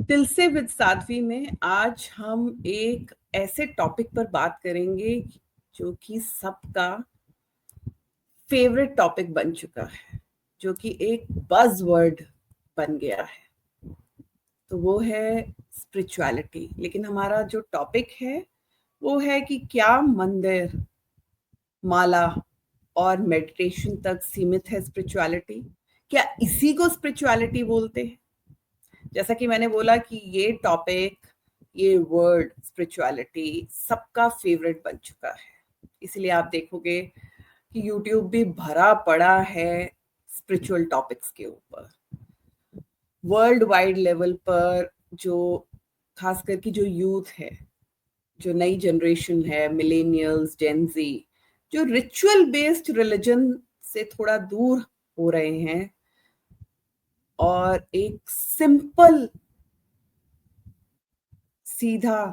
दिल से विद साध्वी में आज हम एक ऐसे टॉपिक पर बात करेंगे जो कि सबका फेवरेट टॉपिक बन चुका है, जो कि एक बज़ वर्ड बन गया है। तो वो है स्पिरिचुअलिटी। लेकिन हमारा जो टॉपिक है वो है कि क्या मंदिर, माला और मेडिटेशन तक सीमित है स्पिरिचुअलिटी? क्या इसी को स्पिरिचुअलिटी बोलते हैं? जैसा कि मैंने बोला कि ये टॉपिक, ये वर्ड स्पिरिचुअलिटी सबका फेवरेट बन चुका है। इसलिए आप देखोगे कि यूट्यूब भी भरा पड़ा है स्पिरिचुअल टॉपिक्स के ऊपर। वर्ल्ड वाइड लेवल पर जो खास करके जो यूथ है, जो नई जनरेशन है, मिलेनियल्स, जेनजी, जो रिचुअल बेस्ड रिलीजन से थोड़ा दूर हो रहे हैं और एक सिंपल सीधा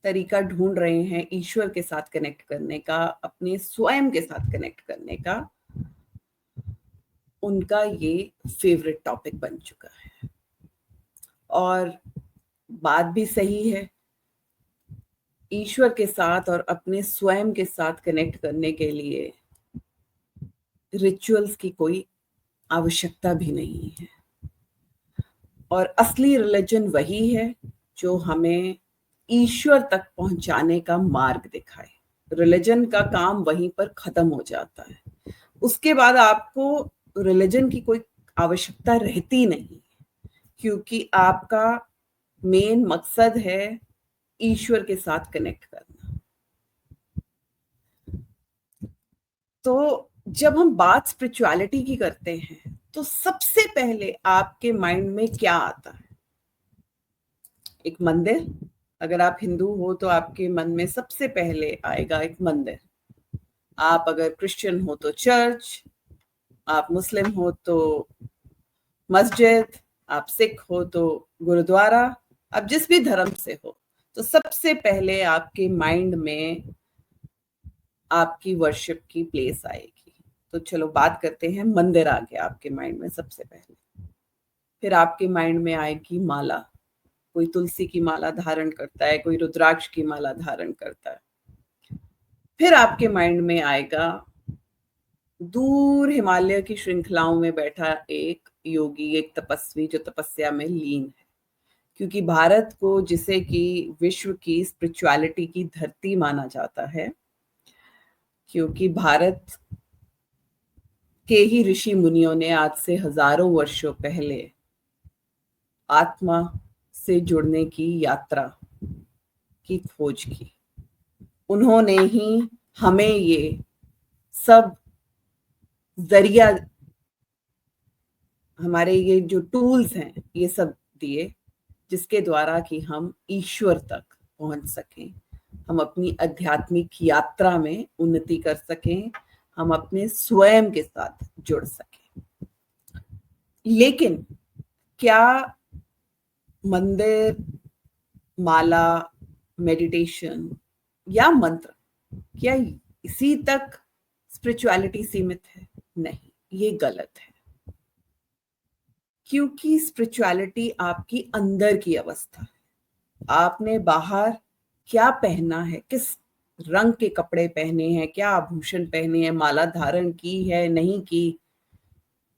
तरीका ढूंढ रहे हैं ईश्वर के साथ कनेक्ट करने का, अपने स्वयं के साथ कनेक्ट करने का, उनका ये फेवरेट टॉपिक बन चुका है। और बात भी सही है, ईश्वर के साथ और अपने स्वयं के साथ कनेक्ट करने के लिए रिचुअल्स की कोई आवश्यकता भी नहीं है। और असली रिलीजन वही है जो हमें ईश्वर तक पहुंचाने का मार्ग दिखाए। रिलीजन का काम वहीं पर खत्म हो जाता है। उसके बाद आपको रिलीजन की कोई आवश्यकता रहती नहीं, क्योंकि आपका मेन मकसद है ईश्वर के साथ कनेक्ट करना। तो जब हम बात स्पिरिचुअलिटी की करते हैं तो सबसे पहले आपके माइंड में क्या आता है? एक मंदिर। अगर आप हिंदू हो तो आपके मन में सबसे पहले आएगा एक मंदिर। आप अगर क्रिश्चियन हो तो चर्च, आप मुस्लिम हो तो मस्जिद, आप सिख हो तो गुरुद्वारा। आप जिस भी धर्म से हो तो सबसे पहले आपके माइंड में आपकी वर्शिप की प्लेस आएगी। तो चलो बात करते हैं, मंदिर आ गया आपके माइंड में सबसे पहले। फिर आपके माइंड में आएगी माला। कोई तुलसी की माला धारण करता है, कोई रुद्राक्ष की माला धारण करता है। फिर आपके माइंड में आएगा दूर हिमालय की श्रृंखलाओं में बैठा एक योगी, एक तपस्वी जो तपस्या में लीन है। क्योंकि भारत को, जिसे कि विश्व की स्पिरिचुअलिटी की धरती माना जाता है, क्योंकि भारत के ही ऋषि मुनियों ने आज से हजारों वर्षों पहले आत्मा से जुड़ने की यात्रा की खोज की। उन्होंने ही हमें ये सब जरिया, हमारे ये जो टूल्स हैं, ये सब दिए, जिसके द्वारा कि हम ईश्वर तक पहुंच सकें, हम अपनी आध्यात्मिक यात्रा में उन्नति कर सकें, हम अपने स्वयं के साथ जुड़ सकें। लेकिन क्या मंदिर, माला, मेडिटेशन या मंत्र, क्या इसी तक स्पिरिचुअलिटी सीमित है? नहीं, ये गलत है। क्योंकि स्पिरिचुअलिटी आपकी अंदर की अवस्था है। आपने बाहर क्या पहना है, किस रंग के कपड़े पहने हैं, क्या आभूषण पहने हैं, माला धारण की है, नहीं की,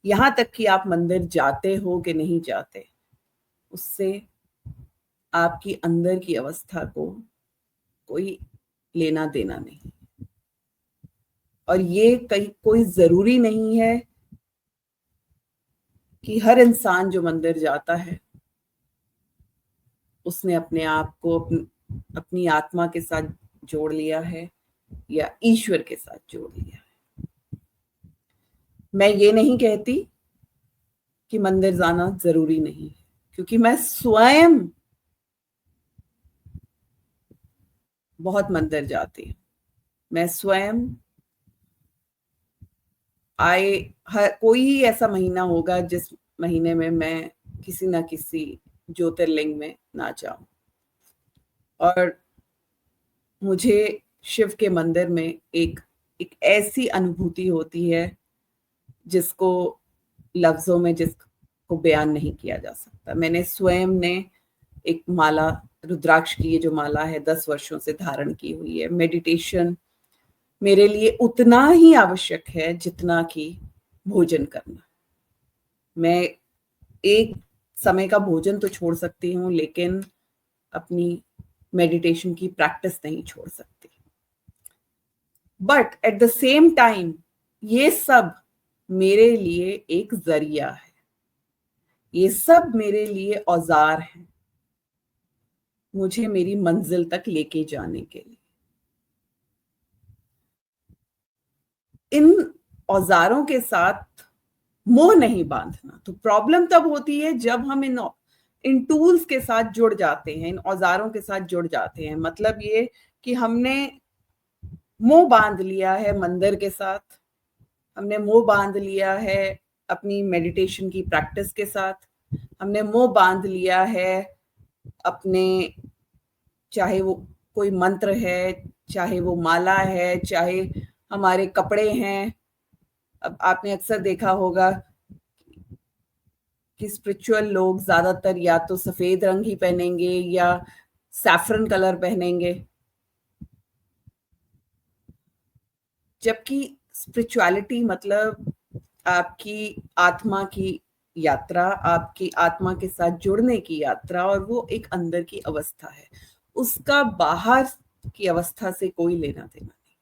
यहां तक कि आप मंदिर जाते हो कि नहीं जाते, उससे आपकी अंदर की अवस्था को कोई लेना देना नहीं। और ये कहीं कोई जरूरी नहीं है कि हर इंसान जो मंदिर जाता है उसने अपने आप को अपनी आत्मा के साथ जोड़ लिया है या ईश्वर के साथ जोड़ लिया है। मैं ये नहीं कहती कि मंदिर जाना जरूरी नहीं है, क्योंकि मैं स्वयं बहुत मंदिर जाती हूँ। मैं स्वयं कोई ही ऐसा महीना होगा जिस महीने में मैं किसी ना किसी ज्योतिर्लिंग में ना जाऊं। और मुझे शिव के मंदिर में एक ऐसी अनुभूति होती है जिसको लफ्जों में को बयान नहीं किया जा सकता। मैंने स्वयं ने एक माला, रुद्राक्ष की ये जो माला है 10 वर्षों से धारण की हुई है। मेडिटेशन मेरे लिए उतना ही आवश्यक है जितना कि भोजन करना। मैं एक समय का भोजन तो छोड़ सकती हूँ, लेकिन अपनी मेडिटेशन की प्रैक्टिस नहीं छोड़ सकती। But at the same time ये सब मेरे लिए एक जरिया है, ये सब मेरे लिए औजार है मुझे मेरी मंजिल तक लेके जाने के लिए। इन औजारों के साथ मोह नहीं बांधना। तो प्रॉब्लम तब होती है जब हम इन टूल्स के साथ जुड़ जाते हैं, इन औजारों के साथ जुड़ जाते हैं। मतलब ये कि हमने मोह बांध लिया है मंदिर के साथ, हमने मोह बांध लिया है अपनी मेडिटेशन की प्रैक्टिस के साथ, हमने मोह बांध लिया है अपने, चाहे वो कोई मंत्र है, चाहे वो माला है, चाहे हमारे कपड़े हैं। अब आपने अक्सर देखा होगा कि स्पिरिचुअल लोग ज्यादातर या तो सफेद रंग ही पहनेंगे या सैफरन कलर पहनेंगे, जबकि स्पिरिचुअलिटी मतलब आपकी आत्मा की यात्रा, आपकी आत्मा के साथ जुड़ने की यात्रा, और वो एक अंदर की अवस्था है। उसका बाहर की अवस्था से कोई लेना देना नहीं।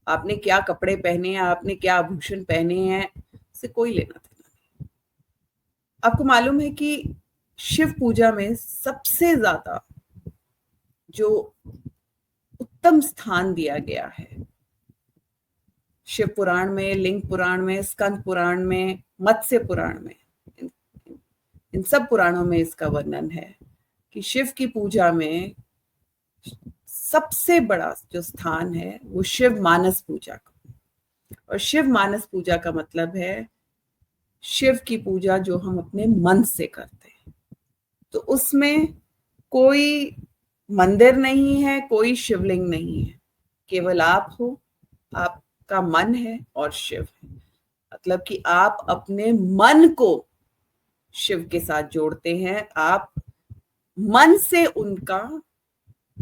आपने क्या कपड़े पहने हैं, आपने क्या आभूषण पहने हैं, से कोई लेना देना नहीं। आपको मालूम है कि शिव पूजा में सबसे ज्यादा जो उत्तम स्थान दिया गया है, शिव पुराण में, लिंग पुराण में, स्कंद पुराण में, मत्स्य पुराण में, इन सब पुराणों में इसका वर्णन है कि शिव की पूजा में सबसे बड़ा जो स्थान है वो शिव मानस पूजा का। और शिव मानस पूजा का मतलब है शिव की पूजा जो हम अपने मन से करते हैं। तो उसमें कोई मंदिर नहीं है, कोई शिवलिंग नहीं है, केवल आप हो, आपका मन है और शिव है। मतलब कि आप अपने मन को शिव के साथ जोड़ते हैं, आप मन से उनका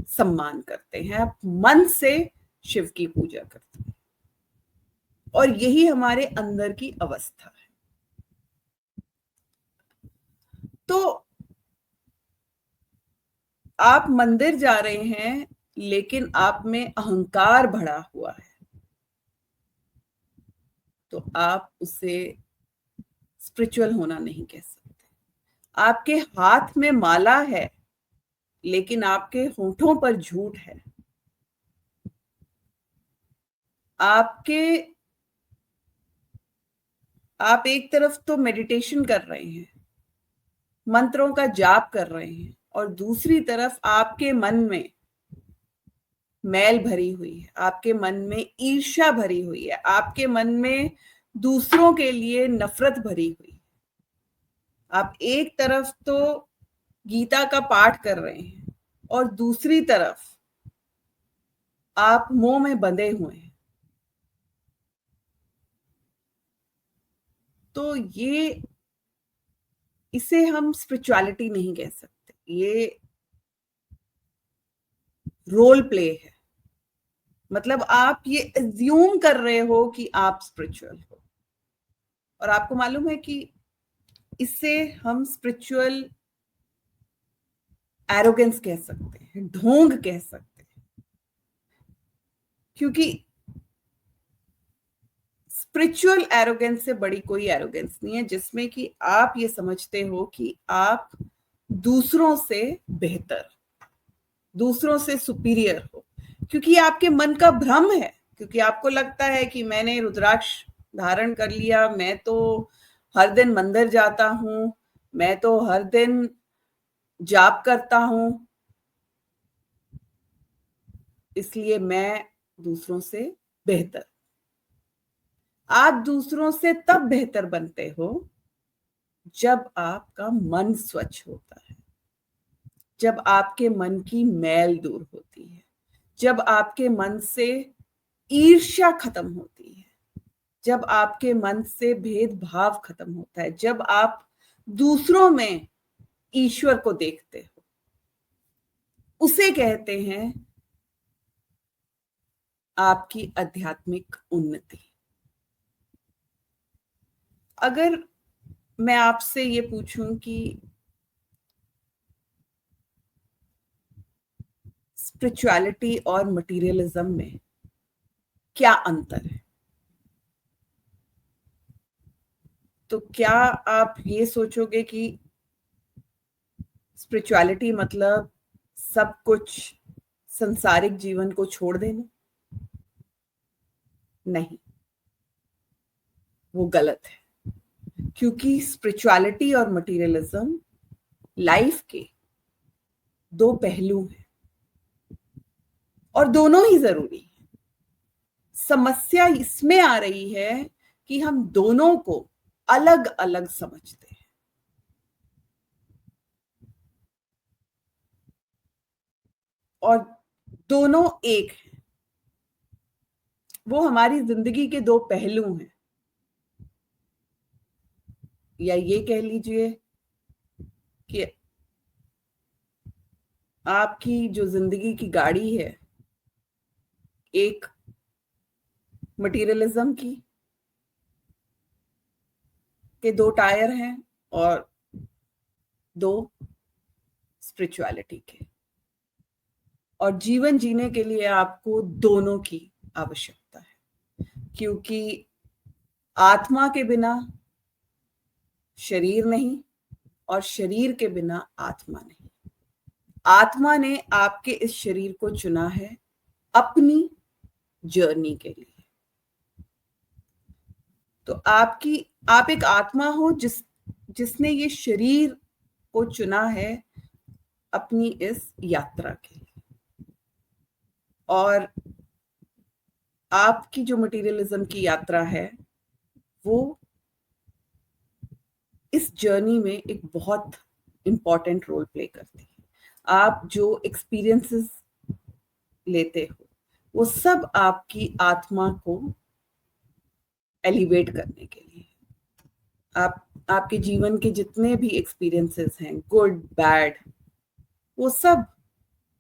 सम्मान करते हैं, आप मन से शिव की पूजा करते हैं, और यही हमारे अंदर की अवस्था है। तो आप मंदिर जा रहे हैं लेकिन आप में अहंकार भरा हुआ है, तो आप उसे स्पिरिचुअल होना नहीं कह सकते। आपके हाथ में माला है लेकिन आपके होठों पर झूठ है, आप एक तरफ तो मेडिटेशन कर रहे हैं, मंत्रों का जाप कर रहे हैं, और दूसरी तरफ आपके मन में मैल भरी हुई है, आपके मन में ईर्ष्या भरी हुई है, आपके मन में दूसरों के लिए नफरत भरी हुई है। आप एक तरफ तो गीता का पाठ कर रहे हैं और दूसरी तरफ आप मोह में बंधे हुए हैं। तो इसे हम स्पिरिचुअलिटी नहीं कह सकते, ये रोल प्ले है। मतलब आप ये एज्यूम कर रहे हो कि आप स्पिरिचुअल हो, और आपको मालूम है कि इससे हम स्पिरिचुअल एरोगेंस कह सकते हैं, ढोंग कह सकते हैं, क्योंकि स्पिरिचुअल एरोगेंस से बड़ी कोई एरोगेंस नहीं है जिसमें कि आप ये समझते हो कि आप दूसरों से बेहतर, दूसरों से सुपीरियर हो, क्योंकि आपके मन का भ्रम है, क्योंकि आपको लगता है कि मैंने रुद्राक्ष धारण कर लिया, मैं तो हर दिन मंदिर जाता हूं, मैं तो हर दिन जाप करता हूं, इसलिए मैं दूसरों से बेहतर। आप दूसरों से तब बेहतर बनते हो जब आपका मन स्वच्छ होता है, जब आपके मन की मैल दूर होती है, जब आपके मन से ईर्ष्या खत्म होती है, जब आपके मन से भेदभाव खत्म होता है, जब आप दूसरों में ईश्वर को देखते हो, उसे कहते हैं आपकी आध्यात्मिक उन्नति। अगर मैं आपसे ये पूछूं कि स्पिरिचुअलिटी और मटेरियलिज्म में क्या अंतर है, तो क्या आप ये सोचोगे कि स्पिरिचुअलिटी मतलब सब कुछ संसारिक जीवन को छोड़ देना? नहीं, वो गलत है। क्योंकि स्पिरिचुअलिटी और मटेरियलिज्म लाइफ के दो पहलू हैं और दोनों ही जरूरी है। समस्या इसमें आ रही है कि हम दोनों को अलग अलग समझते हैं। और दोनों एक हैं, वो हमारी जिंदगी के दो पहलू हैं। या ये कह लीजिए कि आपकी जो जिंदगी की गाड़ी है, एक मटेरियलिज्म की के दो टायर हैं और दो स्पिरिचुअलिटी के। और जीवन जीने के लिए आपको दोनों की आवश्यकता है, क्योंकि आत्मा के बिना शरीर नहीं और शरीर के बिना आत्मा नहीं। आत्मा ने आपके इस शरीर को चुना है अपनी जर्नी के लिए। तो आप एक आत्मा हो जिसने ये शरीर को चुना है अपनी इस यात्रा के लिए। और आपकी जो मटेरियलिज्म की यात्रा है वो इस जर्नी में एक बहुत इंपॉर्टेंट रोल प्ले करती है। आप जो एक्सपीरियंसेस लेते हो वो सब आपकी आत्मा को एलिवेट करने के लिए। आपके जीवन के जितने भी एक्सपीरियंसेस हैं, गुड बैड, वो सब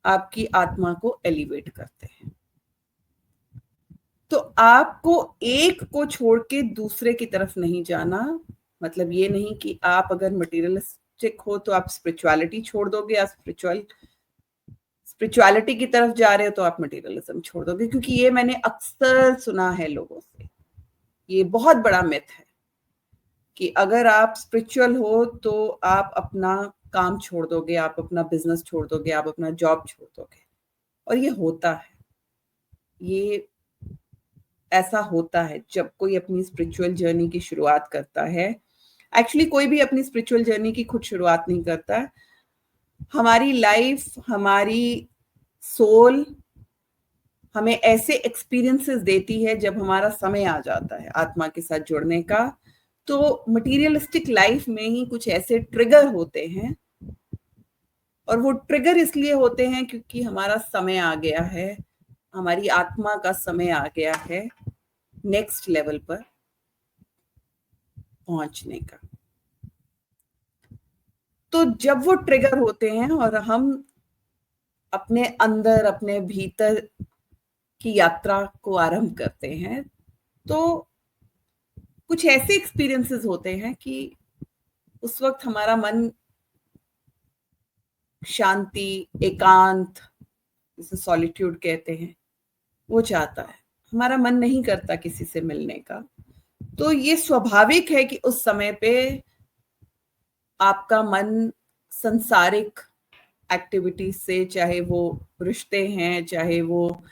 आपकी आत्मा को एलिवेट करते हैं। तो आपको एक को छोड़ के दूसरे की तरफ नहीं जाना। मतलब ये नहीं कि आप अगर मटेरियलिस्टिक हो तो आप स्पिरिचुअलिटी छोड़ दोगे, आप स्पिरिचुअलिटी की तरफ जा रहे हो तो आप मटेरियलिज्म छोड़ दोगे। क्योंकि ये मैंने अक्सर सुना है लोगों से, ये बहुत बड़ा मिथ है कि अगर आप स्पिरिचुअल हो तो आप अपना काम छोड़ दोगे, आप अपना बिजनेस छोड़ दोगे, आप अपना जॉब छोड़ दोगे। और ये होता है, ये ऐसा होता है जब कोई अपनी स्पिरिचुअल जर्नी की शुरुआत करता है। एक्चुअली कोई भी अपनी स्पिरिचुअल जर्नी की खुद शुरुआत नहीं करता है। हमारी लाइफ, हमारी सोल हमें ऐसे एक्सपीरियंसेस देती है जब हमारा समय आ जाता है आत्मा के साथ जुड़ने का। तो मटीरियलिस्टिक लाइफ में ही कुछ ऐसे ट्रिगर होते हैं, और वो ट्रिगर इसलिए होते हैं क्योंकि हमारा समय आ गया है, हमारी आत्मा का समय आ गया है नेक्स्ट लेवल पर पहुंचने का। तो जब वो ट्रिगर होते हैं और हम अपने अंदर, अपने भीतर की यात्रा को आरंभ करते हैं, तो कुछ ऐसे एक्सपीरियंसेस होते हैं कि उस वक्त हमारा मन शांति, एकांत, जिसे सॉलिट्यूड कहते हैं, वो चाहता है। हमारा मन नहीं करता किसी से मिलने का। तो ये स्वाभाविक है कि उस समय पे आपका मन संसारिक एक्टिविटीज से, चाहे वो रिश्ते हैं, चाहे वो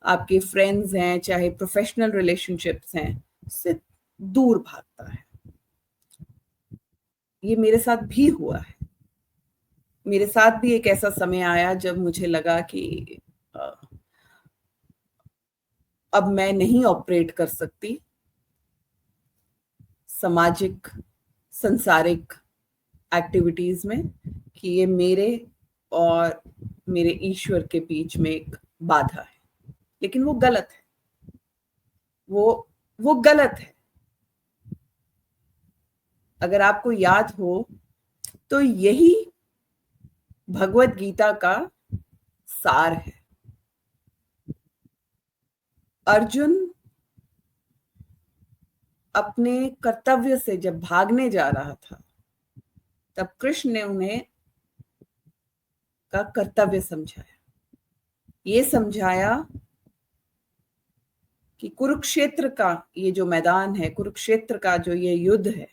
आपके फ्रेंड्स हैं, चाहे प्रोफेशनल रिलेशनशिप्स हैं, उससे दूर भागता है। ये मेरे साथ भी हुआ है। मेरे साथ भी एक ऐसा समय आया जब मुझे लगा कि अब मैं नहीं ऑपरेट कर सकती सामाजिक, संसारिक एक्टिविटीज में, कि ये मेरे और मेरे ईश्वर के बीच में एक बाधा है। लेकिन वो गलत है, वो गलत है। अगर आपको याद हो तो यही भगवत गीता का सार है। अर्जुन अपने कर्तव्य से जब भागने जा रहा था, तब कृष्ण ने उन्हें का कर्तव्य समझाया। ये समझाया कि कुरुक्षेत्र का ये जो मैदान है, कुरुक्षेत्र का जो ये युद्ध है,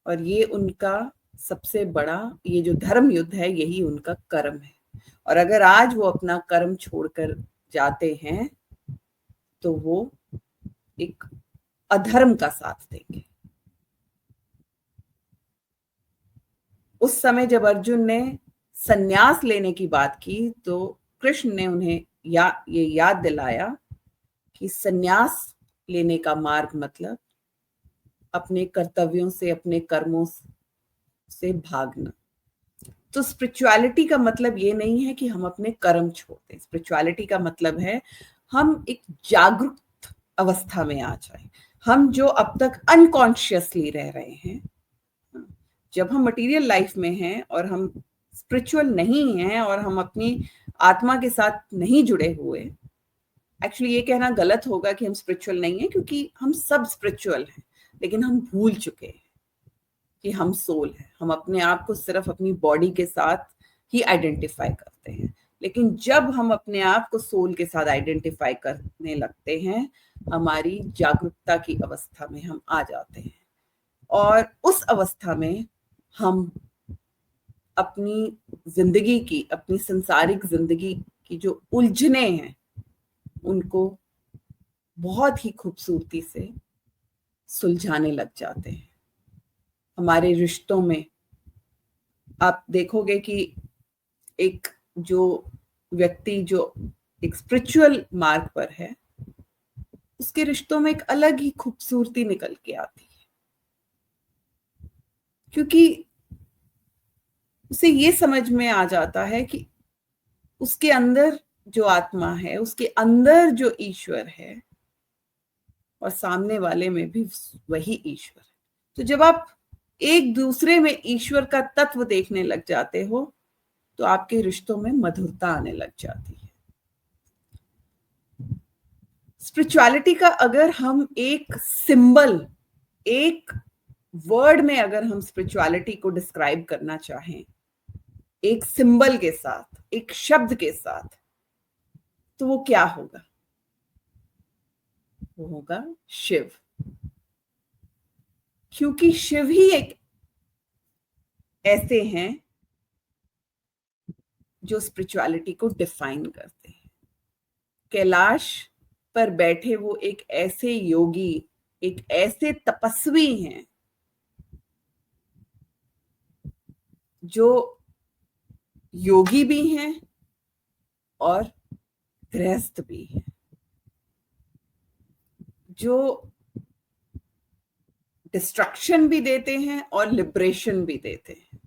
और ये उनका सबसे बड़ा ये जो धर्म युद्ध है, यही उनका कर्म है। और अगर आज वो अपना कर्म छोड़कर जाते हैं तो वो एक अधर्म का साथ देंगे। उस समय जब अर्जुन ने संन्यास लेने की बात की तो कृष्ण ने उन्हें ये याद दिलाया कि संन्यास लेने का मार्ग मतलब अपने कर्तव्यों से, अपने कर्मों से भागना। तो स्पिरिचुअलिटी का मतलब ये नहीं है कि हम अपने कर्म छोड़ दें। स्पिरिचुअलिटी का मतलब है हम एक जागरूक अवस्था में आ जाए। हम जो अब तक अनकॉन्शियसली रह रहे हैं, जब हम मटेरियल लाइफ में हैं और हम स्पिरिचुअल नहीं हैं और हम अपनी आत्मा के साथ नहीं जुड़े हुए, एक्चुअली ये कहना गलत होगा कि हम स्पिरिचुअल नहीं है, क्योंकि हम सब स्पिरिचुअल हैं, लेकिन हम भूल चुके हैं कि हम सोल हैं। हम अपने आप को सिर्फ अपनी बॉडी के साथ ही आइडेंटिफाई करते हैं। लेकिन जब हम अपने आप को सोल के साथ आइडेंटिफाई करने लगते हैं, हमारी जागरूकता की अवस्था में हम आ जाते हैं, और उस अवस्था में हम अपनी जिंदगी की, अपनी संसारिक जिंदगी की जो उलझने हैं, उनको बहुत ही खूबसूरती से सुलझाने लग जाते हैं। हमारे रिश्तों में आप देखोगे कि एक जो व्यक्ति जो एक स्पिरिचुअल मार्ग पर है, उसके रिश्तों में एक अलग ही खूबसूरती निकल के आती है, क्योंकि उसे ये समझ में आ जाता है कि उसके अंदर जो आत्मा है, उसके अंदर जो ईश्वर है, और सामने वाले में भी वही ईश्वर है। तो जब आप एक दूसरे में ईश्वर का तत्व देखने लग जाते हो, तो आपके रिश्तों में मधुरता आने लग जाती है। स्पिरिचुअलिटी का अगर हम एक सिंबल, एक वर्ड में अगर हम स्पिरिचुअलिटी को डिस्क्राइब करना चाहें, एक सिंबल के साथ, एक शब्द के साथ, तो वो क्या होगा? वो होगा शिव। क्योंकि शिव ही एक ऐसे हैं जो स्पिरिचुअलिटी को डिफाइन करते हैं। कैलाश पर बैठे वो एक ऐसे योगी, एक ऐसे तपस्वी हैं जो योगी भी हैं और गृहस्थ भी हैं, जो डिस्ट्रक्शन भी देते हैं और लिबरेशन भी देते हैं,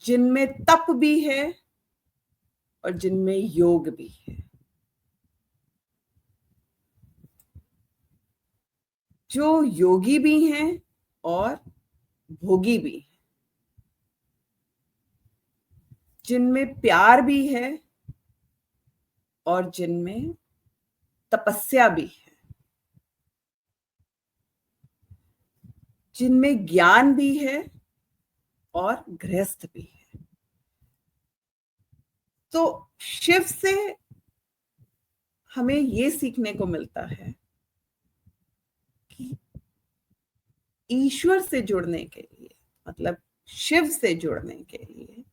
जिनमें तप भी है और जिनमें योग भी है, जो योगी भी हैं और भोगी भी हैं, जिनमें प्यार भी है और जिनमें तपस्या भी है, जिनमें ज्ञान भी है और गृहस्थ भी है। तो शिव से हमें ये सीखने को मिलता है कि ईश्वर से जुड़ने के लिए, मतलब शिव से जुड़ने के लिए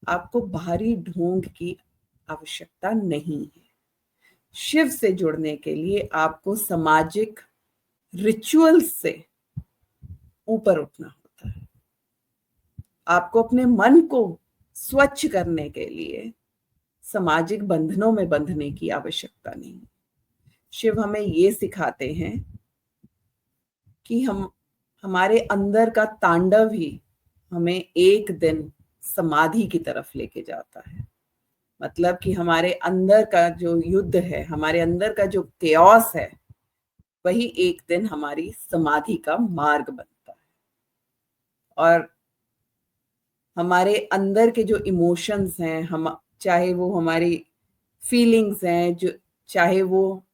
आपको बाहरी ढोंग की आवश्यकता नहीं है। शिव से जुड़ने के लिए आपको सामाजिक रिचुअल्स से ऊपर उठना होता है। आपको अपने मन को स्वच्छ करने के लिए सामाजिक बंधनों में बंधने की आवश्यकता नहीं। शिव हमें ये सिखाते हैं कि हमारे अंदर का तांडव ही हमें एक दिन समाधि की तरफ लेके जाता है। मतलब कि हमारे अंदर का जो युद्ध है, हमारे अंदर का जो केओस है, वही एक दिन हमारी समाधि का मार्ग बनता है। और हमारे अंदर के जो इमोशंस हैं, हम चाहे वो हमारी फीलिंग्स हैं, जो चाहे वो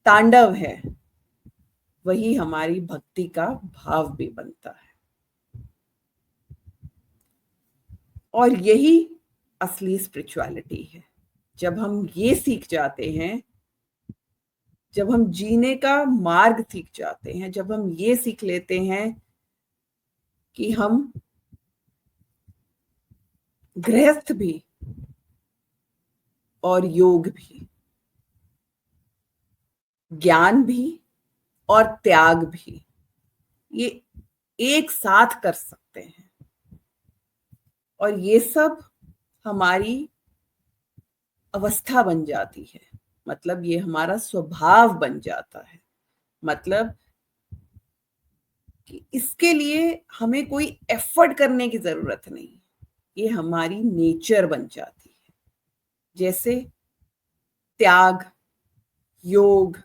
तांडव है, वही हमारी भक्ति का भाव भी बनता है। और यही असली स्पिरिचुअलिटी है। जब हम ये सीख जाते हैं, जब हम जीने का मार्ग सीख जाते हैं, जब हम ये सीख लेते हैं कि हम गृहस्थ भी और योग भी, ज्ञान भी और त्याग भी, ये एक साथ कर सकते हैं, और ये सब हमारी अवस्था बन जाती है, मतलब ये हमारा स्वभाव बन जाता है। मतलब कि इसके लिए हमें कोई एफर्ट करने की जरूरत नहीं, ये हमारी नेचर बन जाती है। जैसे त्याग, योग,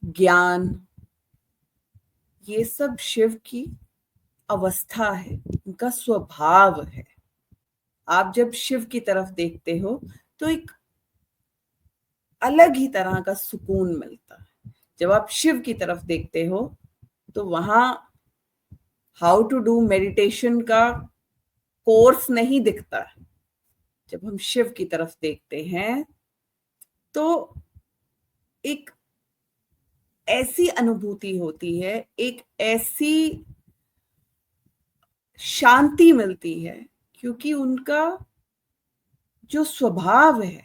ज्ञान, ये सब शिव की अवस्था है, उनका स्वभाव है। आप जब शिव की तरफ देखते हो तो एक अलग ही तरह का सुकून मिलता है। जब आप शिव की तरफ देखते हो तो वहां हाउ टू डू मेडिटेशन का कोर्स नहीं दिखता है। जब हम शिव की तरफ देखते हैं तो एक ऐसी अनुभूति होती है, एक ऐसी शांति मिलती है, क्योंकि उनका जो स्वभाव है,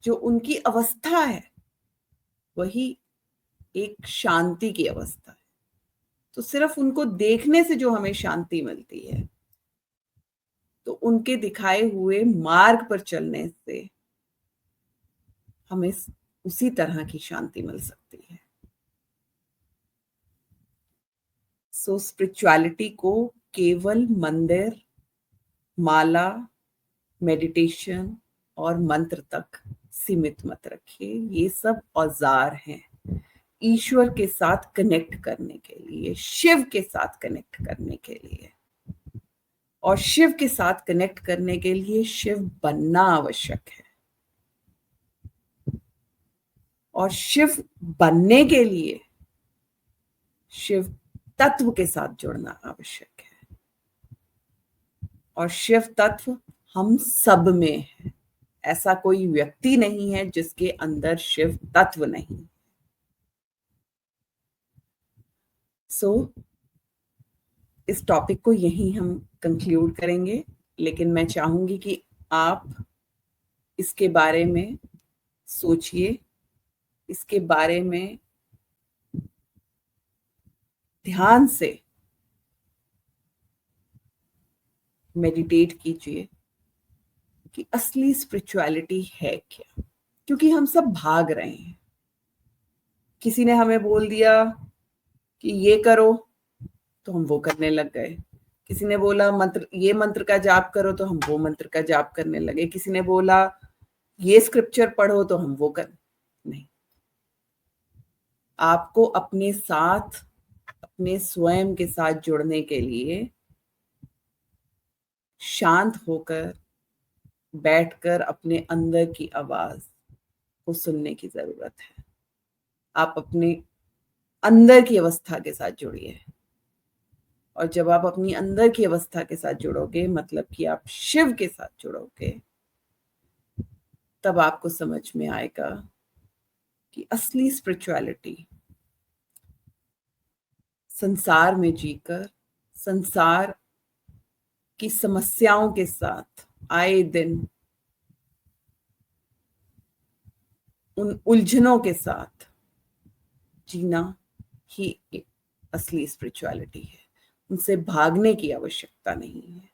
जो उनकी अवस्था है, वही एक शांति की अवस्था है। तो सिर्फ उनको देखने से जो हमें शांति मिलती है, तो उनके दिखाए हुए मार्ग पर चलने से हमें उसी तरह की शांति मिल सकती है। सो स्पिरिचुअलिटी को केवल मंदिर, माला, मेडिटेशन और मंत्र तक सीमित मत रखिए। ये सब औजार हैं ईश्वर के साथ कनेक्ट करने के लिए, शिव के साथ कनेक्ट करने के लिए। और शिव के साथ कनेक्ट करने के लिए शिव बनना आवश्यक है, और शिव बनने के लिए शिव तत्व के साथ जुड़ना आवश्यक है। और शिव तत्व हम सब में है। ऐसा कोई व्यक्ति नहीं है जिसके अंदर शिव तत्व नहीं। सो इस टॉपिक को यहीं हम कंक्लूड करेंगे, लेकिन मैं चाहूंगी कि आप इसके बारे में सोचिए, इसके बारे में ध्यान से मेडिटेट कीजिए कि असली स्पिरिचुअलिटी है क्या। क्योंकि हम सब भाग रहे हैं। किसी ने हमें बोल दिया कि ये करो, तो हम वो करने लग गए। किसी ने बोला ये मंत्र का जाप करो, तो हम वो मंत्र का जाप करने लगे। किसी ने बोला ये स्क्रिप्चर पढ़ो, तो हम वो कर नहीं। आपको अपने साथ, अपने स्वयं के साथ जुड़ने के लिए शांत होकर, बैठकर अपने अंदर की आवाज को सुनने की जरूरत है। आप अपने अंदर की अवस्था के साथ जुड़िए, और जब आप अपनी अंदर की अवस्था के साथ जुड़ोगे, मतलब कि आप शिव के साथ जुड़ोगे, तब आपको समझ में आएगा कि असली स्पिरिचुअलिटी संसार में जीकर, संसार की समस्याओं के साथ आए दिन, उन उलझनों के साथ जीना ही एक असली स्पिरिचुअलिटी है। उनसे भागने की आवश्यकता नहीं है।